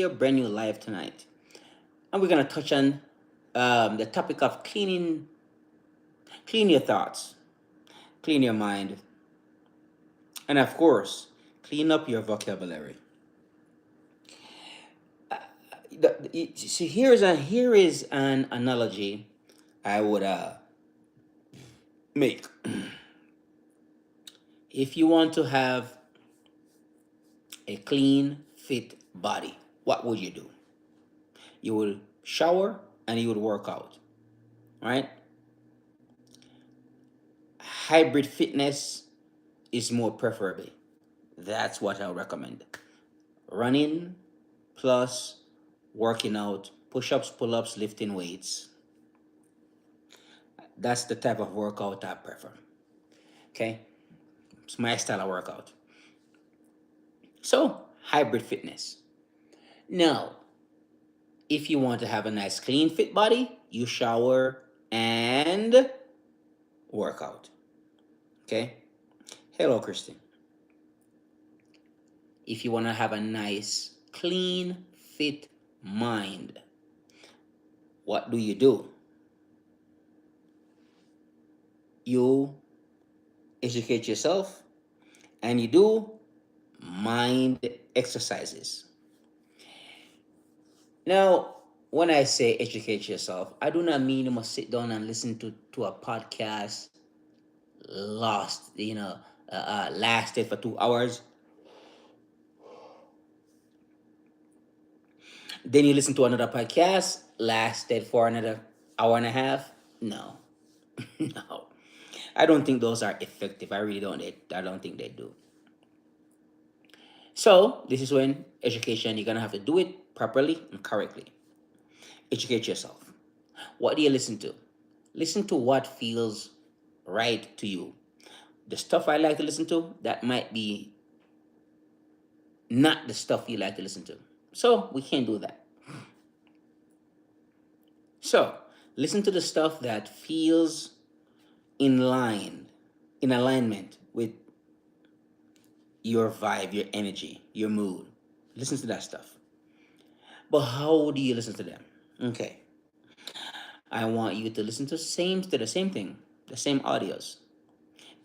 brand new live tonight, and we're gonna touch on the topic of clean your thoughts, clean your mind, and of course, clean up your vocabulary. So here is an analogy I would make. If you want to have a clean, fit body, what would you do? You would shower and you would work out, right? Hybrid fitness is more preferable. That's what I recommend. Running plus working out, push ups, pull ups, lifting weights. That's the type of workout I prefer. Okay? It's my style of workout. So, hybrid fitness. Now, if you want to have a nice, clean, fit body, you shower and work out. Okay? Hello, Christine. If you want to have a nice, clean, fit mind, what do? You educate yourself and you do mind exercises. Now, when I say educate yourself, I do not mean you must sit down and listen to a podcast lasted for 2 hours. Then you listen to another podcast, lasted for another hour and a half. No, no. I don't think those are effective. I really don't. I don't think they do. So this is when education, you're gonna have to do it properly and correctly. Educate yourself. What do you listen to? Listen to what feels right to you. The stuff I like to listen to, that might be not the stuff you like to listen to. So we can't do that. So listen to the stuff that feels in line, in alignment with your vibe, your energy, your mood. Listen to that stuff. But how do you listen to them? Okay. I want you to listen to the same thing, the same audios.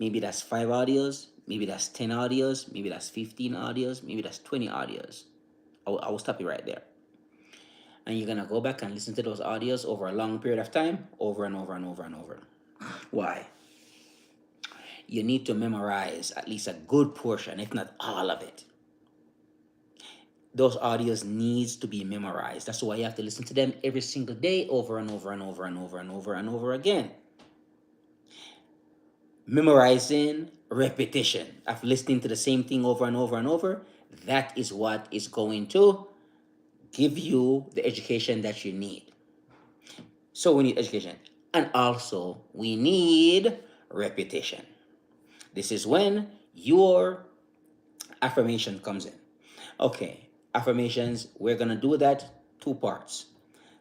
Maybe that's 5 audios, maybe that's 10 audios, maybe that's 15 audios, maybe that's 20 audios. I will stop you right there. And you're gonna go back and listen to those audios over a long period of time, over and over and over and over. Why? You need to memorize at least a good portion, if not all of it. Those audios needs to be memorized. That's why you have to listen to them every single day, over and over and over and over and over and over again. Memorizing, repetition of listening to the same thing over and over and over, that is what is going to give you the education that you need. So we need education. And also we need repetition. This is when your affirmation comes in. Okay, affirmations, we're going to do that 2 parts.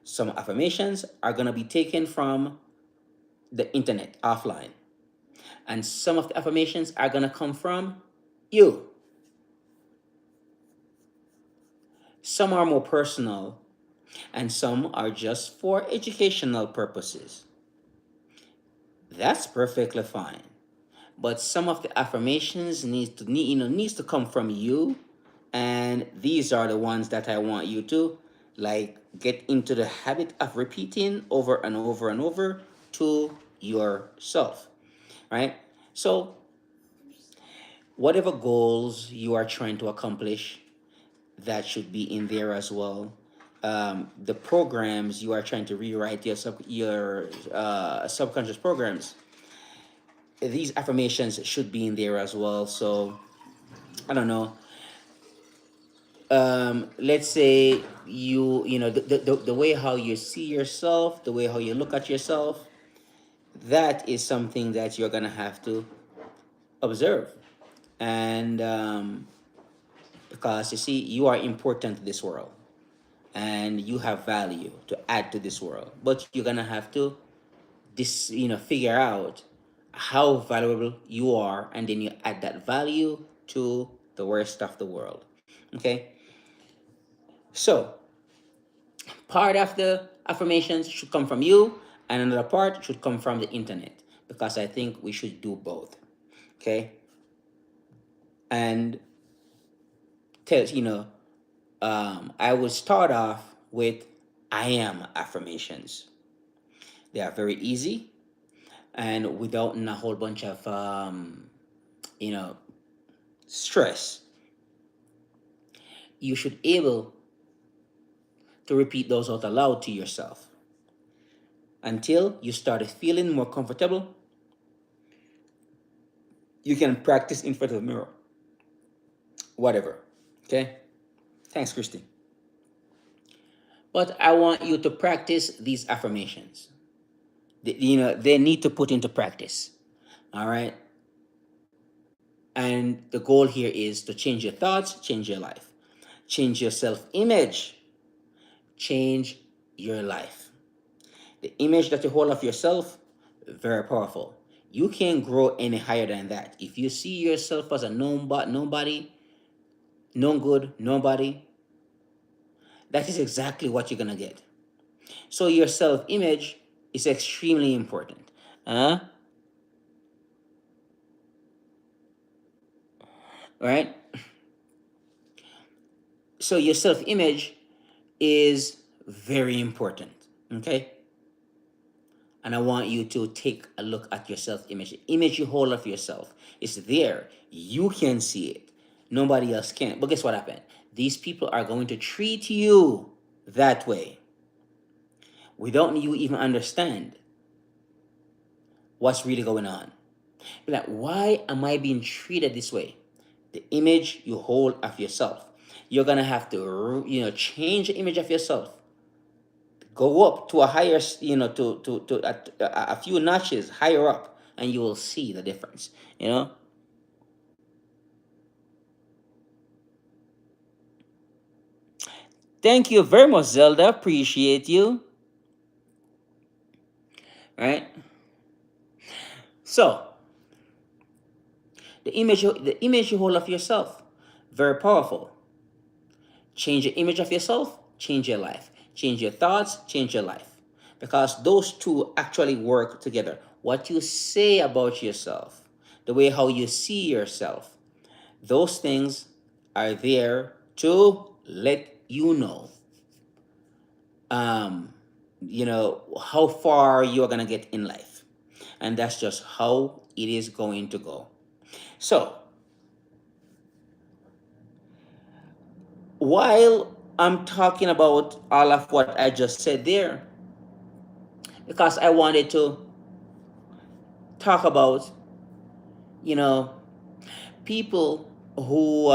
Some affirmations are going to be taken from the internet offline. And some of the affirmations are going to come from you. Some are more personal and some are just for educational purposes. That's perfectly fine. But some of the affirmations needs to come from you, and these are the ones that I want you to like get into the habit of repeating over and over and over to yourself, right? So whatever goals you are trying to accomplish, that should be in there as well. The programs you are trying to rewrite, your subconscious programs, these affirmations should be in there as well. So I don't know. Let's say the way how you see yourself, the way how you look at yourself, that is something that you're gonna have to observe. And because you see, you are important to this world and you have value to add to this world, but you're gonna have to figure out how valuable you are, and then you add that value to the rest of the world. Okay. So part of the affirmations should come from you, and another part should come from the internet, because I think we should do both. Okay. And tells I will start off with I am affirmations. They are very easy, and without a whole bunch of you know stress. You should able to repeat those out aloud to yourself until you started feeling more comfortable. You can practice in front of the mirror, whatever. Okay. Thanks, Christy. But I want you to practice these affirmations. They need to put into practice. All right. And the goal here is to change your thoughts, change your life, change your self image, change your life. The image that you hold of yourself, very powerful. You can't grow any higher than that. If you see yourself as a nobody, no good, nobody, that is exactly what you're gonna get. So your self image is extremely important. Huh? Right? So your self image is very important. Okay? And I want you to take a look at your self image. The image you hold of yourself is there. You can see it. Nobody else can. But guess what happened? These people are going to treat you that way without you even understand what's really going on. You're like, why am I being treated this way? The image you hold of yourself. You're gonna have to, change the image of yourself. Go up to a higher, a few notches higher up, and you will see the difference. Thank you very much, Zelda. Appreciate you. Right. So the image you hold of yourself, very powerful. Change your image of yourself, change your life. Change your thoughts, change your life. Because those two actually work together. What you say about yourself, the way how you see yourself, those things are there to let you know, um, how far you're going to get in life. And that's just how it is going to go. So, while I'm talking about all of what I just said there, because I wanted to talk about, you know, people who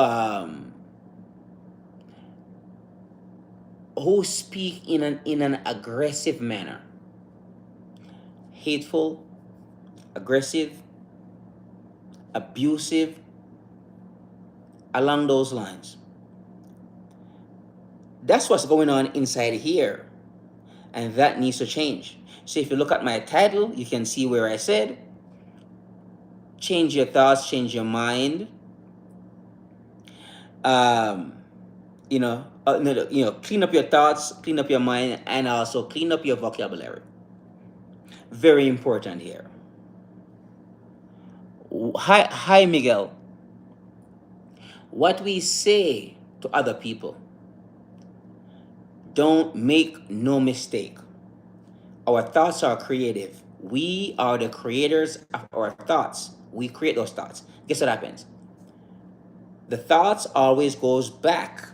speak in an aggressive manner, hateful, aggressive, abusive, along those lines. That's what's going on inside here, and that needs to change. So if you look at my title, you can see where I said, change your thoughts, change your mind. Um, no, clean up your thoughts, clean up your mind, and also clean up your vocabulary. Very important here. Hi, Miguel. What we say to other people, don't make no mistake. Our thoughts are creative. We are the creators of our thoughts. We create those thoughts. Guess what happens? The thoughts always goes back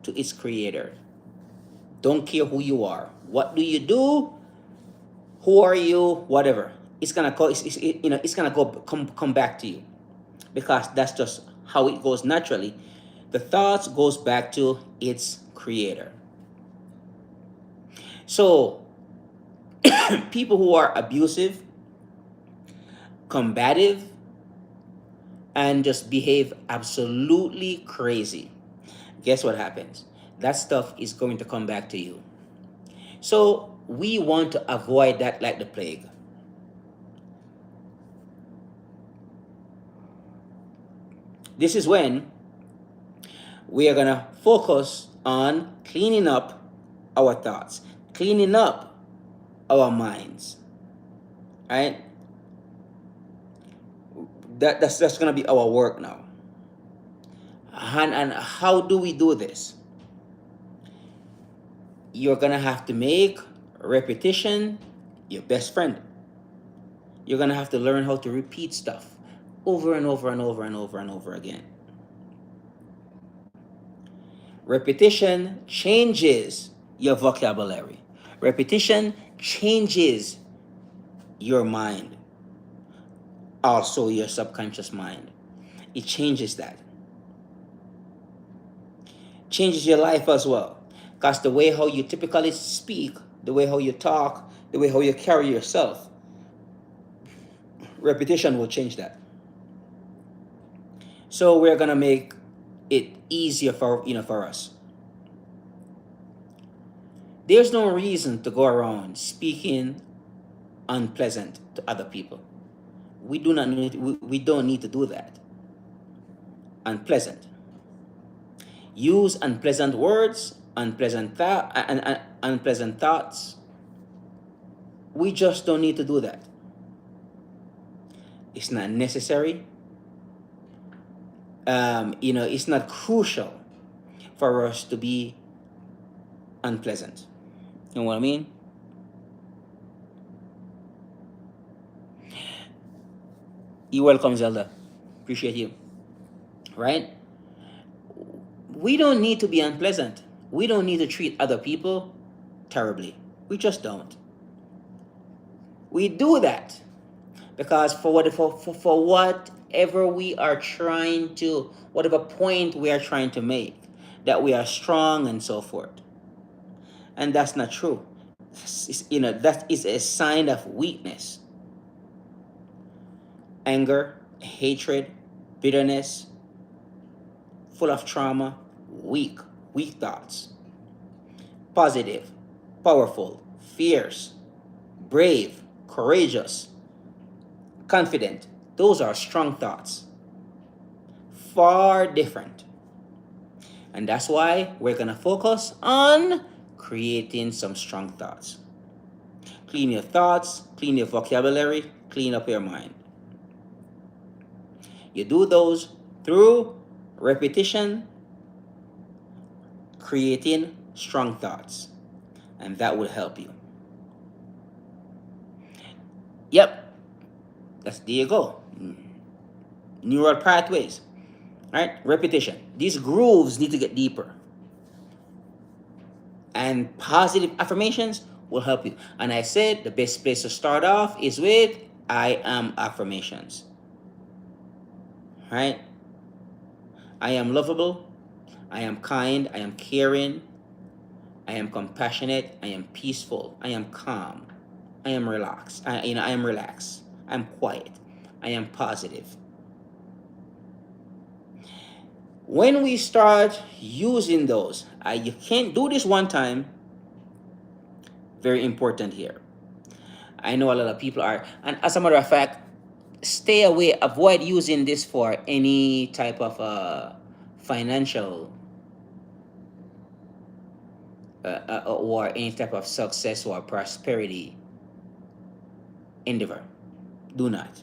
to its creator. Don't care who you are. What do you do? Who are you? Whatever. It's gonna go. It's gonna come back to you, because that's just how it goes naturally. The thoughts goes back to its creator. So people who are abusive, combative, and just behave absolutely crazy, guess what happens? That stuff is going to come back to you. So we want to avoid that like the plague. This is when we are going to focus on cleaning up our thoughts, cleaning up our minds, right? That's gonna be our work now. And how do we do this? You're gonna have to make repetition your best friend. You're gonna have to learn how to repeat stuff over and over and over and over and over again. Repetition changes your vocabulary. Repetition changes your mind, also your subconscious mind. It changes that. Changes your life as well. Because the way how you typically speak, the way how you talk, the way how you carry yourself, repetition will change that. So we're gonna make it easier for us. There's no reason to go around speaking unpleasant to other people. We don't need to do that. Unpleasant. Use unpleasant words, unpleasant thoughts. We just don't need to do that. It's not necessary. It's not crucial for us to be unpleasant. You know what I mean? You're welcome, Zelda. Appreciate you. Right? We don't need to be unpleasant. We don't need to treat other people terribly. We just don't. We do that because for whatever we are trying to, whatever point we are trying to make, that we are strong and so forth. And that's not true. That is a sign of weakness. Anger, hatred, bitterness, full of trauma, weak thoughts. Positive, powerful, fierce, brave, courageous, confident. Those are strong thoughts. Far different. And that's why we're going to focus on creating some strong thoughts. Clean your thoughts, clean your vocabulary, clean up your mind. You do those through repetition, creating strong thoughts, and that will help you. Yep, there you go. Neural pathways, right? Repetition. These grooves need to get deeper, and positive affirmations will help you. And I said the best place to start off is with I am affirmations, right? I am lovable, I am kind, I am caring, I am compassionate, I am peaceful, I am calm, I am relaxed, I am relaxed, I'm quiet, I am positive. When we start using those, you can't do this one time. Very important here. I know a lot of people are, and as a matter of fact, stay away, avoid using this for any type of financial or any type of success or prosperity endeavor. Do not.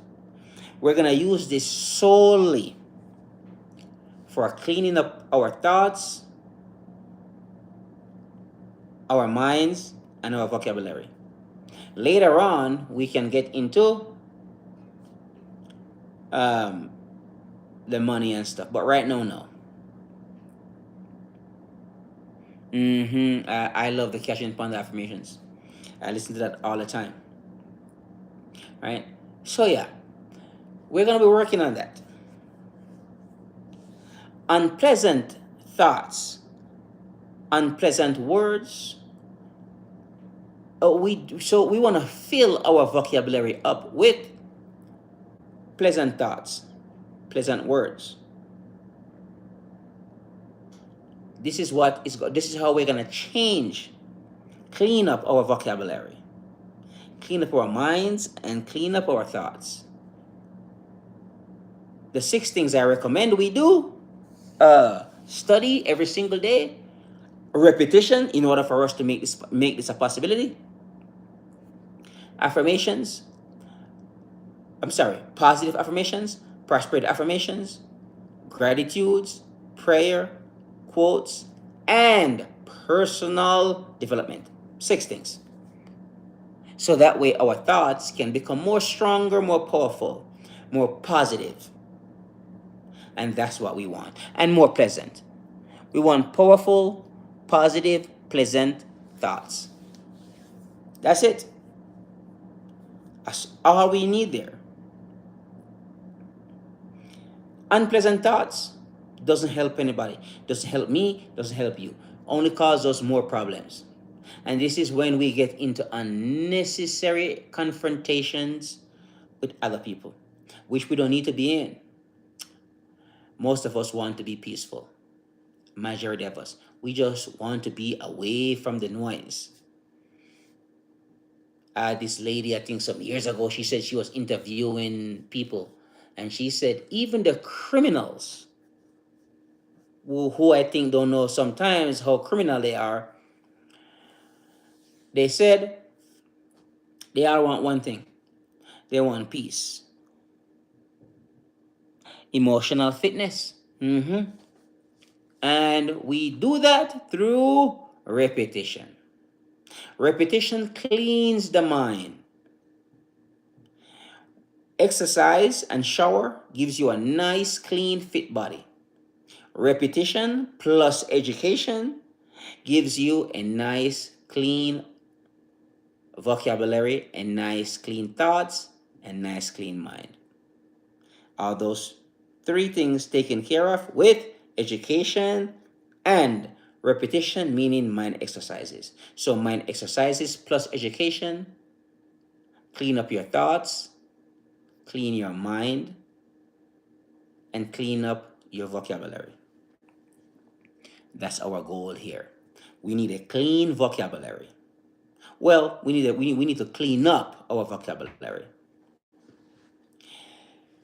We're going to use this solely for cleaning up our thoughts, our minds, and our vocabulary. Later on, we can get into the money and stuff, but right now, no. I love the Cash in Panda affirmations. I listen to that all the time. Right? So yeah, we're gonna be working on that. Unpleasant thoughts, unpleasant words. We want to fill our vocabulary up with pleasant thoughts, pleasant words. This is how we're gonna clean up our vocabulary, clean up our minds, and clean up our thoughts. The 6 things I recommend we do: study every single day, repetition in order for us to make this a possibility. Affirmations, I'm sorry, positive affirmations, prosperity affirmations, gratitudes, prayer, quotes, and personal development. 6 things. So that way our thoughts can become more stronger, more powerful, more positive. And that's what we want. And more pleasant. We want powerful, positive, pleasant thoughts. That's it. That's all we need there. Unpleasant thoughts doesn't help anybody. Doesn't help me, doesn't help you. Only cause us more problems. And this is when we get into unnecessary confrontations with other people, which we don't need to be in. Most of us want to be peaceful. Majority of us. We just want to be away from the noise. This lady, I think some years ago, she said she was interviewing people. And she said, even the criminals, who I think don't know sometimes how criminal they are, they said they all want one thing. They want peace. Emotional fitness. And we do that through repetition. Repetition cleans the mind. Exercise and shower gives you a nice, clean, fit body. Repetition plus education gives you a nice, clean vocabulary and nice, clean thoughts and nice, clean mind. All those 3 things taken care of with education and repetition, meaning mind exercises. So mind exercises plus education, clean up your thoughts, clean your mind, and clean up your vocabulary. That's our goal here. We need a clean vocabulary. Well, we need to clean up our vocabulary.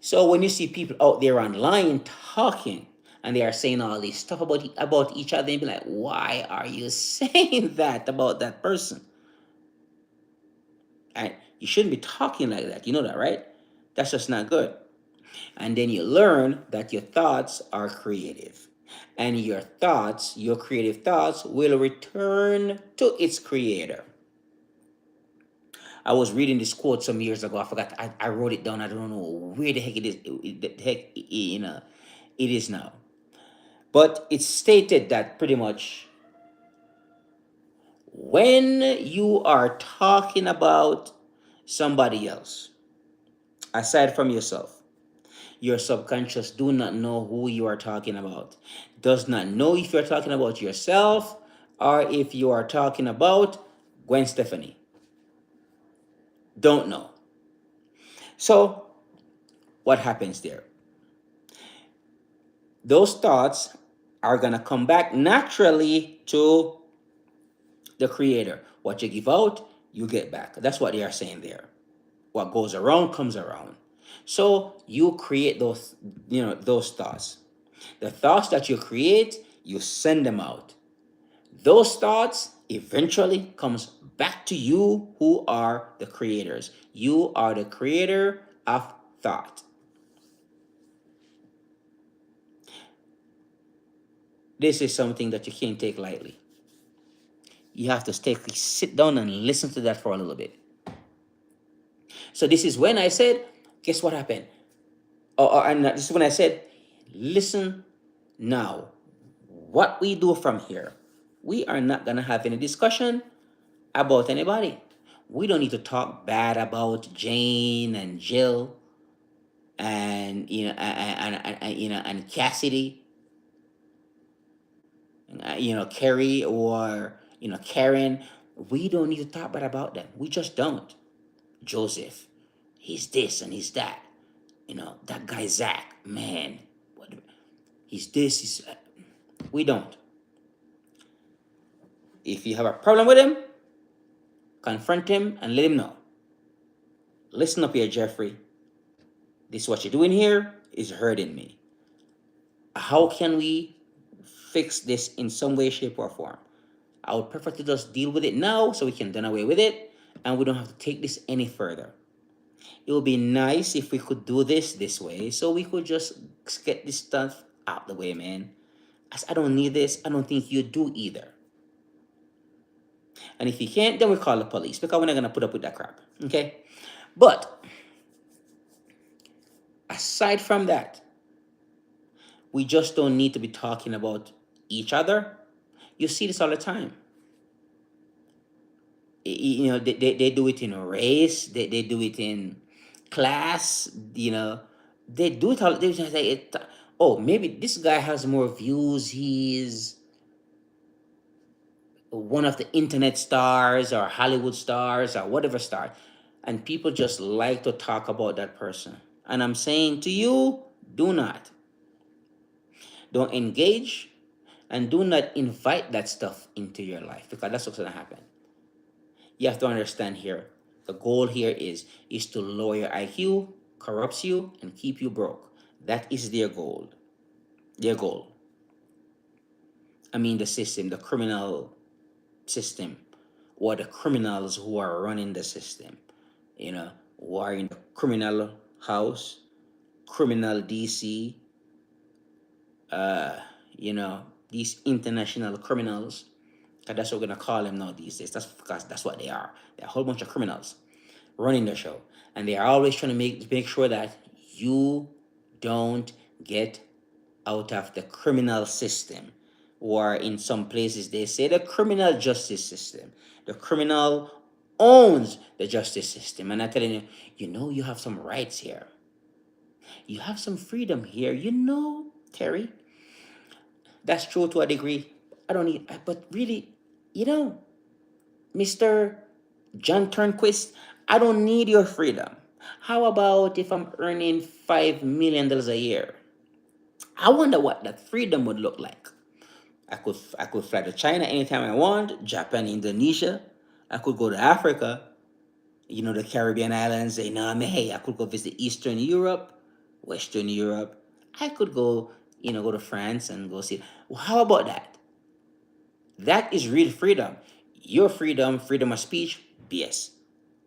So when you see people out there online talking and they are saying all this stuff about each other, and be like, why are you saying that about that person? And you shouldn't be talking like that. You know that, right? That's just not good. And then you learn that your thoughts are creative. And your thoughts, your creative thoughts, will return to its creator. I was reading this quote some years ago. I forgot. I wrote it down. I don't know where the heck it is. It is now. But it stated that pretty much when you are talking about somebody else, aside from yourself, your subconscious do not know who you are talking about. Does not know if you're talking about yourself or if you are talking about Gwen Stefani. Don't know. So what happens there? Those thoughts are going to come back naturally to the creator. What you give out, you get back. That's what they are saying there. What goes around comes around. So you create those thoughts. The thoughts that you create, you send them out. Those thoughts eventually comes back to you, who are the creators. You are the creator of thought. This is something that you can't take lightly. You have to sit down and listen to that for a little bit. So this is when I said, guess what happened? And this is when I said, listen now. What we do from here, we are not going to have any discussion about anybody. We don't need to talk bad about Jane and Jill and and Cassidy, Carrie, or Karen. We don't need to talk bad about them. We just don't. Joseph, he's this and he's that. That guy Zach, man, he's this. We don't. If you have a problem with him, confront him and let him know. Listen up here, Jeffrey. This what you're doing here is hurting me. How can we fix this in some way, shape, or form? I would prefer to just deal with it now so we can done away with it and we don't have to take this any further. It would be nice if we could do this way so we could just get this stuff out the way, man. As I don't need this, I don't think you do either. And if you can't, then we call the police because we're not gonna put up with that crap. Okay? But aside from that, we just don't need to be talking about each other. You see this all the time. You know, they do it in race, they do it in class, you know, they do it all. They just say it, oh, maybe this guy has more views, he's one of the internet stars or Hollywood stars or whatever star, and people just like to talk about that person. And I'm saying to you, do not. Don't engage and do not invite that stuff into your life because that's what's going to happen. You have to understand here, the goal here is to lower your IQ, corrupts you, and keep you broke. That is their goal. Their goal. I mean the system, the criminal system, or the criminals who are running the system, you know, who are in the criminal house, criminal DC, you know, these international criminals. That's what we're gonna call them now these days. That's because that's what they are. They're a whole bunch of criminals running the show, and they are always trying to make sure that you don't get out of the criminal system, or in some places they say the criminal justice system. The criminal owns the justice system, and I'm telling you, you know, you have some rights here. You have some freedom here. You know, Terry. That's true to a degree. I don't need, but really, you know, Mr. John Turnquist, I don't need your freedom. How about if I'm earning $5 million a year? I wonder what that freedom would look like. I could fly to China anytime I want, Japan, Indonesia. I could go to Africa, you know, the Caribbean islands. You know, I mean, hey, I could go visit Eastern Europe, Western Europe. I could go, you know, go to France and go see. Well, how about that? That is real freedom. Your freedom, freedom of speech, BS.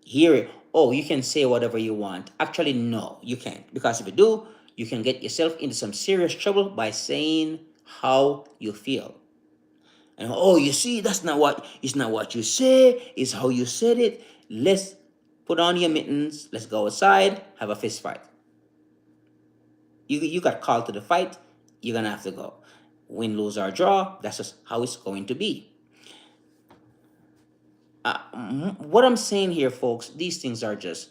Here, oh, you can say whatever you want. Actually, no, you can't. Because if you do, you can get yourself into some serious trouble by saying how you feel. And oh, you see, it's not what you say, it's how you said it. Let's put on your mittens, let's go outside, have a fist fight. You got called to the fight, you're gonna have to go. Win, lose, or draw, that's just how it's going to be. What I'm saying here, folks, these things are just,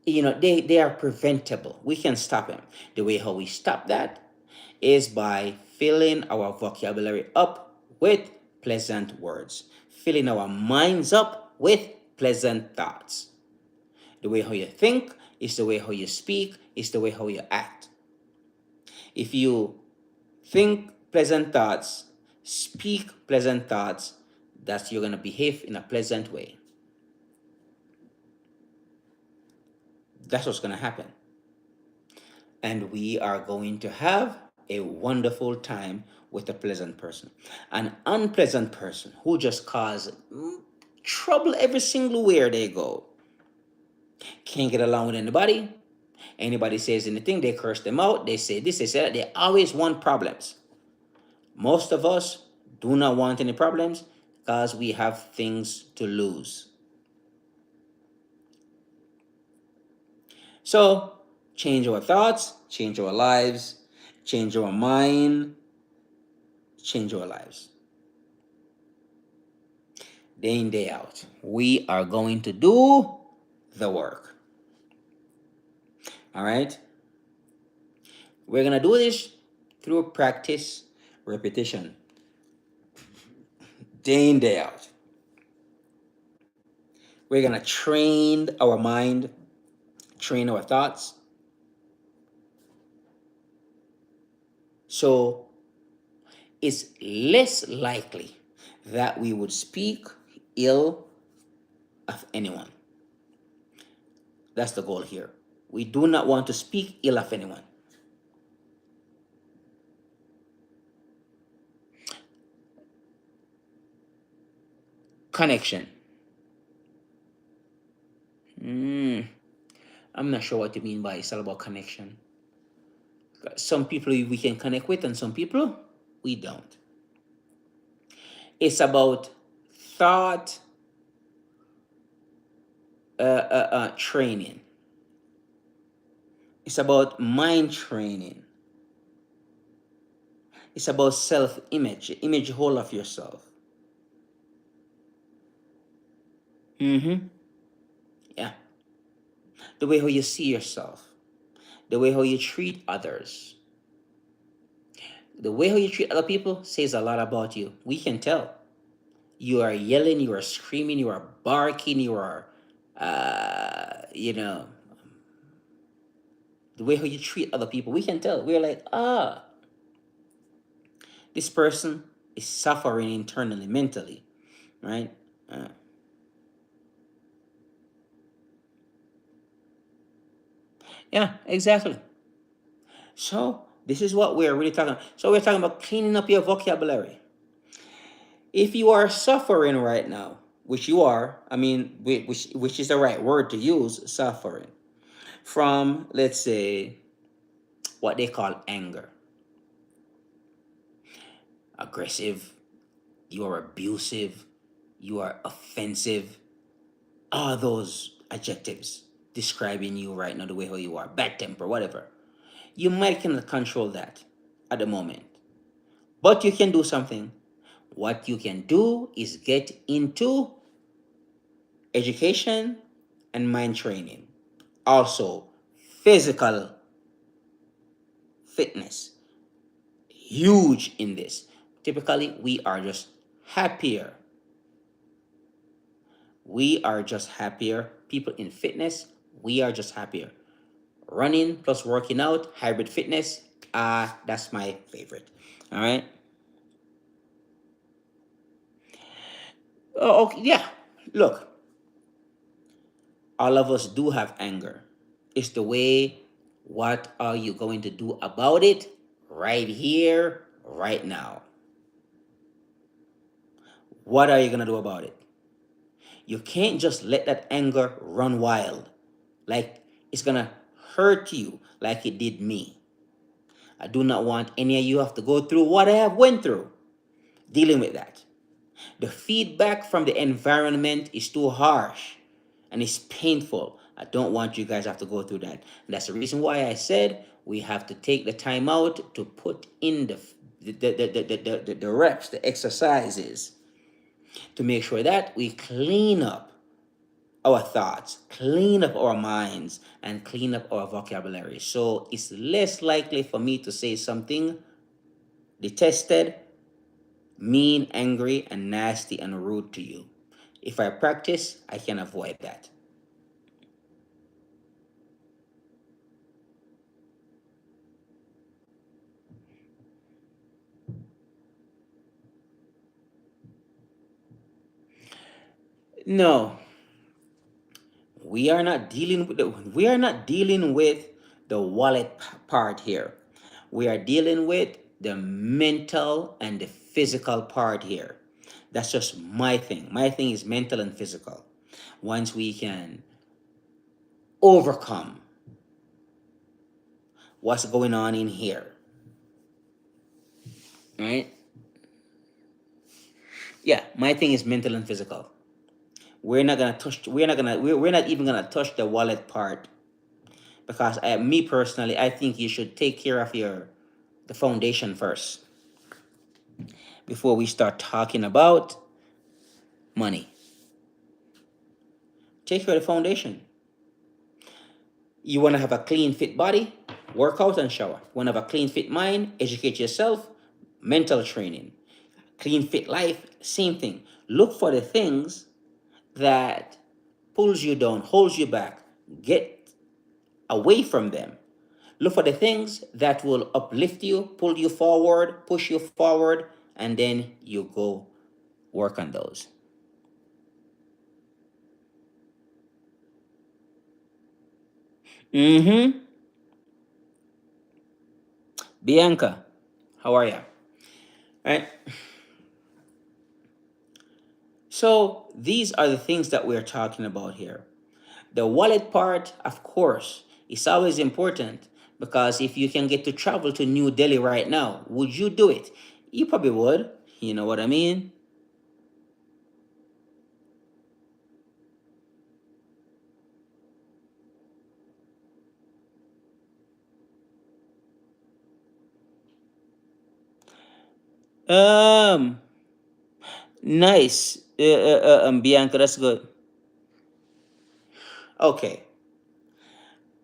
you know, they are preventable. We can stop them. The way how we stop that is by filling our vocabulary up with pleasant words, filling our minds up with pleasant thoughts. The way how you think is the way how you speak, is the way how you act. If you think pleasant thoughts, speak pleasant thoughts, that you're going to behave in a pleasant way. That's what's going to happen. And we are going to have a wonderful time with a pleasant person. An unpleasant person who just cause trouble every single where they go. Can't get along with anybody. Anybody says anything, they curse them out. They say this, they say that. They always want problems. Most of us do not want any problems because we have things to lose. So change our thoughts, change our lives, change our mind, change our lives. Day in, day out, we are going to do the work. All right? We're going to do this through practice, repetition, day in, day out. We're going to train our mind, train our thoughts. So it's less likely that we would speak ill of anyone. That's the goal here. We do not want to speak ill of anyone. Connection. Mm, I'm not sure what you mean by it's all about connection. Some people we can connect with, and some people we don't. It's about thought training. It's about mind training. It's about self image, image whole of yourself. Mm-hmm. Yeah. The way how you see yourself, the way how you treat others, the way how you treat other people says a lot about you. We can tell. You are yelling, you are screaming, you are barking, you are, you know, the way how you treat other people. We can tell. We're like, this person is suffering internally, mentally, right? Uh, yeah, exactly. So this is what we're really talking. So we're talking about cleaning up your vocabulary. If you are suffering right now, which you are, I mean, which is the right word to use, suffering from, let's say, what they call anger, aggressive, you are abusive, you are offensive, all those adjectives describing you right now, the way how you are, bad temper, whatever. You might cannot control that at the moment, but you can do something. What you can do is get into education and mind training. Also, physical fitness, huge in this. Typically, we are just happier. We are just happier. People in fitness, we are just happier. Running plus working out, hybrid fitness, that's my favorite. All right. Oh, okay, yeah. Look, all of us do have anger. It's the way, what are you going to do about it right here, right now? What are you going to do about it? You can't just let that anger run wild. Like it's going to hurt you like it did me. I do not want any of you have to go through what I have went through dealing with that. The feedback from the environment is too harsh and it's painful. I don't want you guys to have to go through that. And that's the reason why I said we have to take the time out to put in the reps, the exercises to make sure that we clean up our thoughts, clean up our minds, and clean up our vocabulary. So it's less likely for me to say something detested, mean, angry, and nasty and rude to you. If I practice, I can avoid that. No, we are not dealing with the wallet part here. We are dealing with the mental and the physical part here. That's just my thing. My thing is mental and physical. Once we can overcome what's going on in here, right? Yeah, my thing is mental and physical. We're not even gonna touch the wallet part because me personally, I think you should take care of the foundation first before we start talking about money. Take care of the foundation. You want to have a clean, fit body, work out and shower. You want to have a clean, fit mind, educate yourself, mental training. Clean, fit life, same thing. Look for the things that pulls you down, holds you back. Get away from them. Look for the things that will uplift you, pull you forward, push you forward, and then you go work on those. Mm-hmm. Bianca, how are you? Right. So these are the things that we're talking about here. The wallet part, of course, is always important because if you can get to travel to New Delhi right now, would you do it? You probably would. You know what I mean? Um, nice. Bianca, that's good. Okay.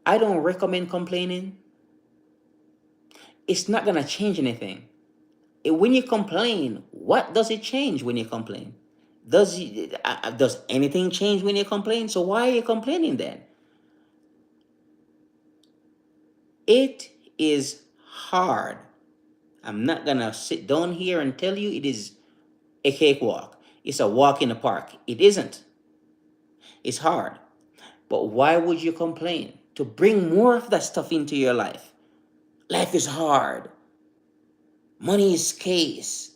I don't recommend complaining. It's not gonna change anything. When you complain, what does it change when you complain? Does anything change when you complain? So why are you complaining then? It is hard. I'm not gonna sit down here and tell you it is a cakewalk. It's a walk in the park. It isn't. It's hard. But why would you complain? To bring more of that stuff into your life. Life is hard. Money is scarce.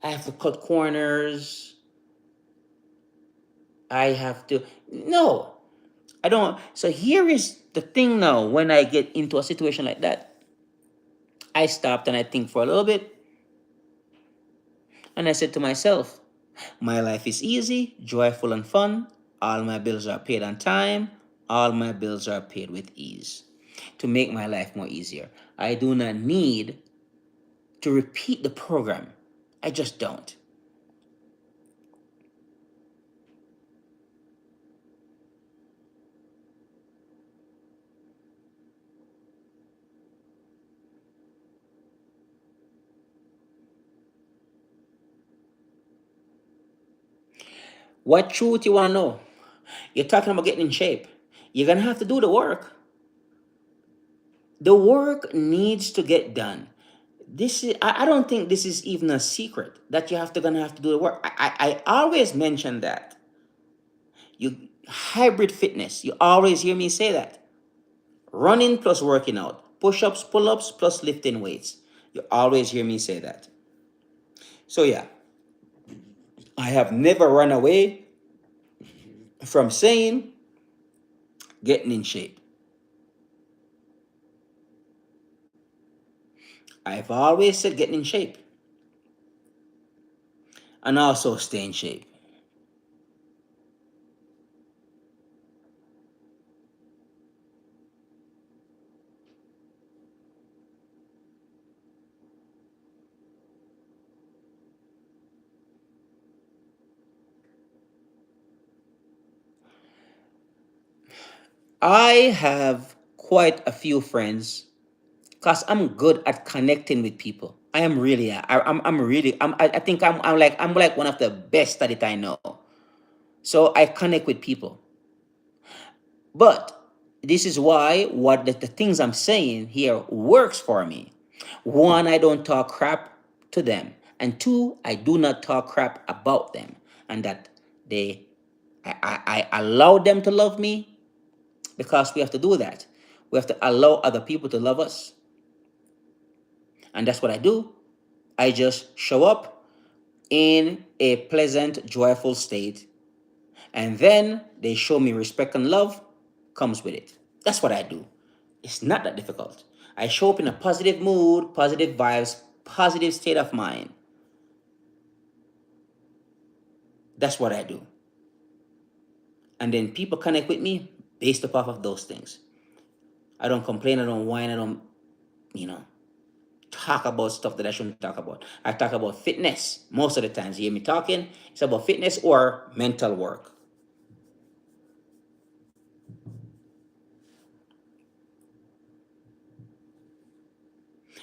I have to cut corners. I have to. No, I don't. So here is the thing now when I get into a situation like that, I stopped and I think for a little bit and I said to myself, my life is easy, joyful, and fun. All my bills are paid on time. All my bills are paid with ease. To make my life more easier, I do not need to repeat the program. I just don't. What truth you want to know? You're talking about getting in shape. You're going to have to do the work. The work needs to get done. I don't think this is even a secret that you have to gonna have to do the work. I always mention that. You hybrid fitness, you always hear me say that. Running plus working out, push-ups, pull-ups plus lifting weights. You always hear me say that. So yeah, I have never run away from saying getting in shape. I've always said getting in shape and also stay in shape. I have quite a few friends because I'm good at connecting with people. I am really, I'm really, I think I'm like one of the best at it I know. So I connect with people. But this is why the things I'm saying here works for me. One, I don't talk crap to them. And two, I do not talk crap about them. And that they, I allow them to love me because we have to do that. We have to allow other people to love us. And that's what I do. I just show up in a pleasant, joyful state. And then they show me respect and love comes with it. That's what I do. It's not that difficult. I show up in a positive mood, positive vibes, positive state of mind. That's what I do. And then people connect with me based upon of those things. I don't complain, I don't whine, I don't, you know, talk about stuff that I shouldn't talk about. I talk about fitness most of the times. You hear me talking, it's about fitness or mental work.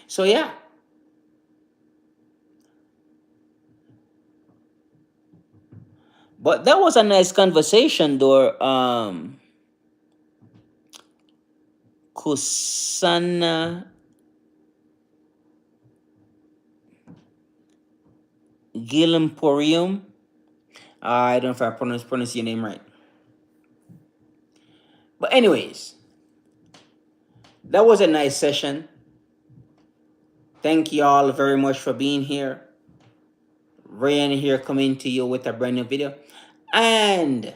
So yeah, but that was a nice conversation, though. Kusana Gilimporium. I don't know if I pronounce your name right. But anyways, that was a nice session. Thank you all very much for being here. Ryan here coming to you with a brand new video. And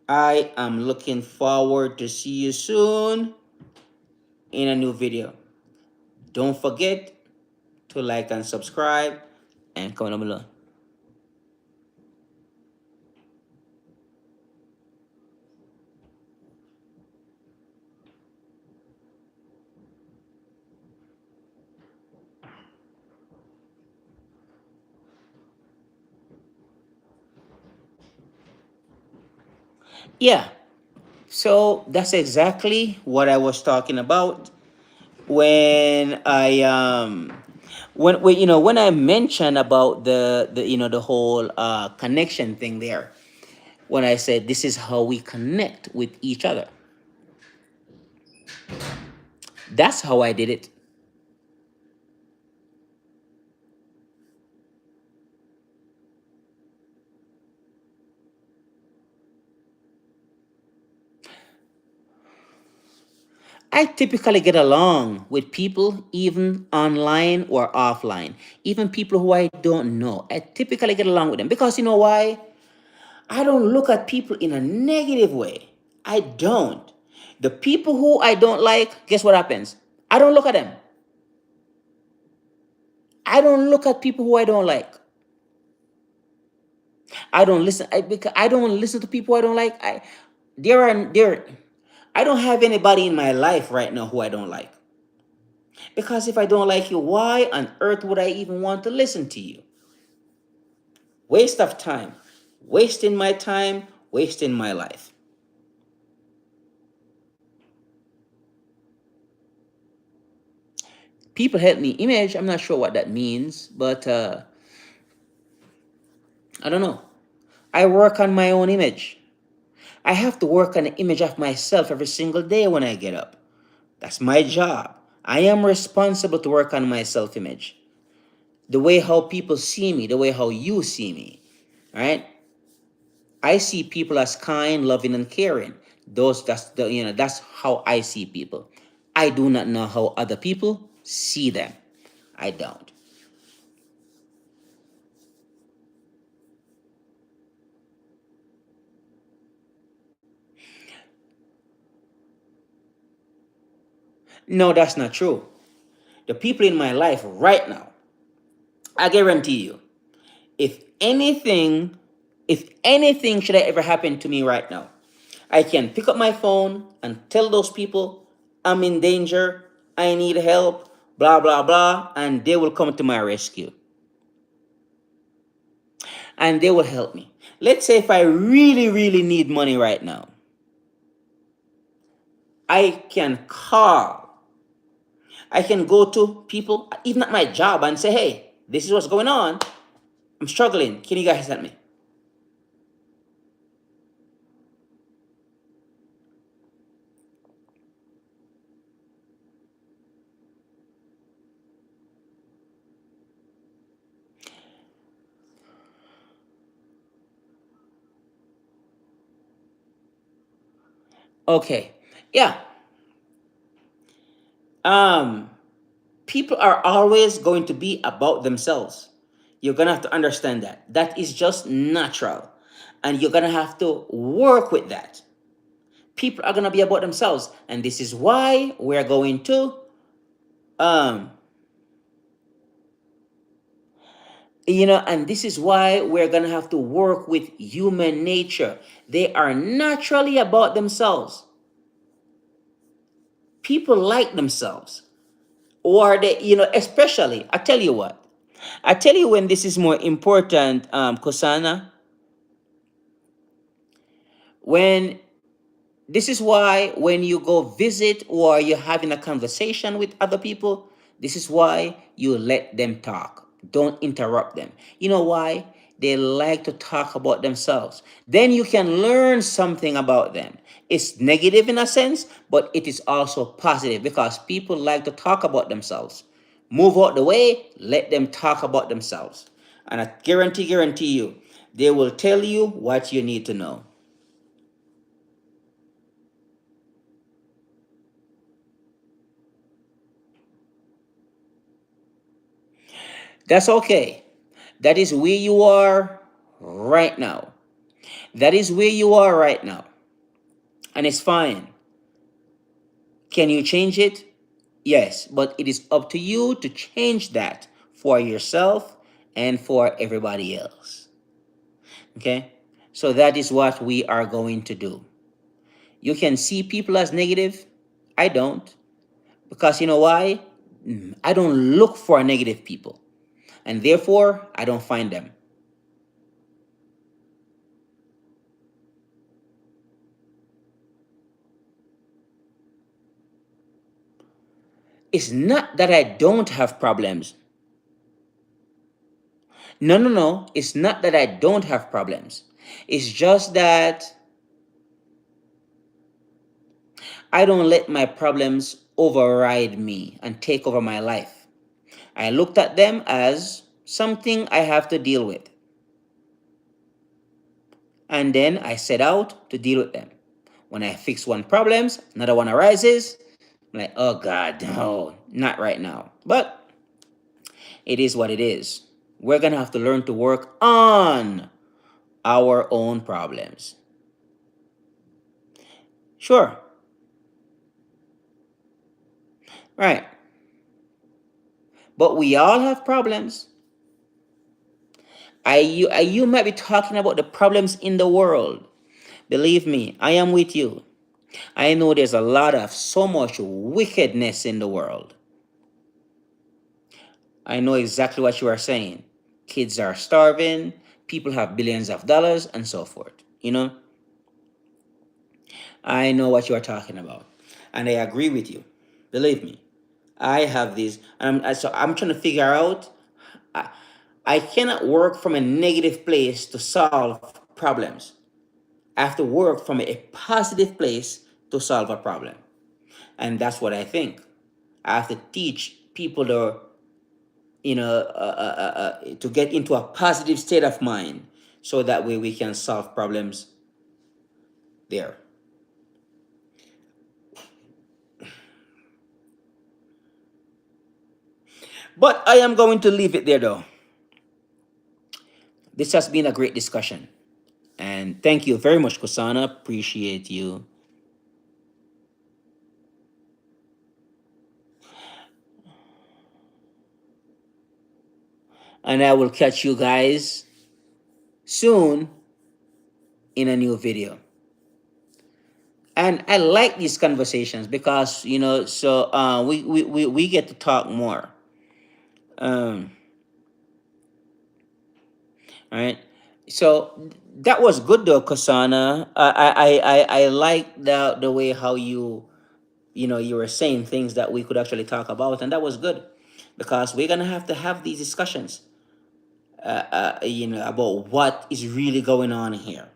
I am looking forward to see you soon in a new video. Don't forget to like and subscribe and comment down below. Yeah, so that's exactly what I was talking about when when I mentioned about the whole connection thing there. When I said this is how we connect with each other, that's how I did it. I typically get along with people even online or offline, even people who I don't know. I typically get along with them because you know why? I don't look at people in a negative way. I don't. The people who I don't like, guess what happens? I don't look at them. I don't look at people who I don't like. I don't listen. Because I don't listen to people I don't like. There. I don't have anybody in my life right now who I don't like. Because if I don't like you, why on earth would I even want to listen to you? Waste of time. Wasting my time, wasting my life. People help me image. I'm not sure what that means, but I don't know. I work on my own image. I have to work on the image of myself every single day when I get up. That's my job. I am responsible to work on my self image. The way how people see me, the way how you see me. All right? I see people as kind, loving, and caring. That's how I see people. I do not know how other people see them. I don't. No, that's not true. The people in my life right now, I guarantee you, if anything, if anything should ever happen to me right now, I can pick up my phone and tell those people I'm in danger, I need help, blah blah blah, and they will come to my rescue. And they will help me. Let's say if I really, really need money right now, I can call. I can go to people, even at my job, and say, hey, this is what's going on. I'm struggling. Can you guys help me? Okay. Yeah. Um, People are always going to be about themselves. You're gonna have to understand that. That is just natural. And you're gonna have to work with that. People are gonna be about themselves. And this is why we're going to um and this is why we're gonna have to work with human nature. They are naturally about themselves. People like themselves. Or especially, I tell you what. I tell you when this is more important, Kosana, when this is why when you go visit or you're having a conversation with other people, this is why you let them talk. Don't interrupt them. You know why? They like to talk about themselves. Then you can learn something about them. It's negative in a sense, but it is also positive because people like to talk about themselves. Move out the way, let them talk about themselves. And I guarantee you, they will tell you what you need to know. That's okay. That is where you are right now. That is where you are right now. And it's fine. Can you change it? Yes, but it is up to you to change that for yourself and for everybody else. Okay? So that is what we are going to do. You can see people as negative. I don't. Because you know why? I don't look for negative people. And therefore, I don't find them. It's not that I don't have problems. No, no, no. It's not that I don't have problems. It's just that I don't let my problems override me and take over my life. I looked at them as something I have to deal with. And then I set out to deal with them. When I fix one problem, another one arises. I'm like, oh God, no, not right now. But it is what it is. We're going to have to learn to work on our own problems. Sure. Right. But we all have problems. You might be talking about the problems in the world. Believe me, I am with you. I know there's a lot of so much wickedness in the world. I know exactly what you are saying. Kids are starving, people have billions of dollars, and so forth. You know, I know what you are talking about. And I agree with you. Believe me. I have these, so I'm trying to figure out. I, I cannot work from a negative place to solve problems. I have to work from a positive place to solve a problem. And that's what I think. I have to teach people to, to get into a positive state of mind so that way we can solve problems there. But I am going to leave it there though. This has been a great discussion. And thank you very much, Kusana. Appreciate you. And I will catch you guys soon in a new video. And I like these conversations because, we get to talk more. Um, all right. So that was good though, Kasana. I like the way how you were saying things that we could actually talk about, and that was good because we're gonna have to have these discussions, about what is really going on here.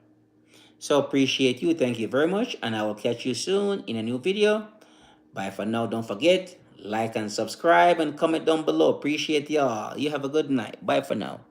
So appreciate you. Thank you very much, and I will catch you soon in a new video. Bye for now. Don't forget, like and subscribe and comment down below. Appreciate y'all. You have a good night. Bye for now.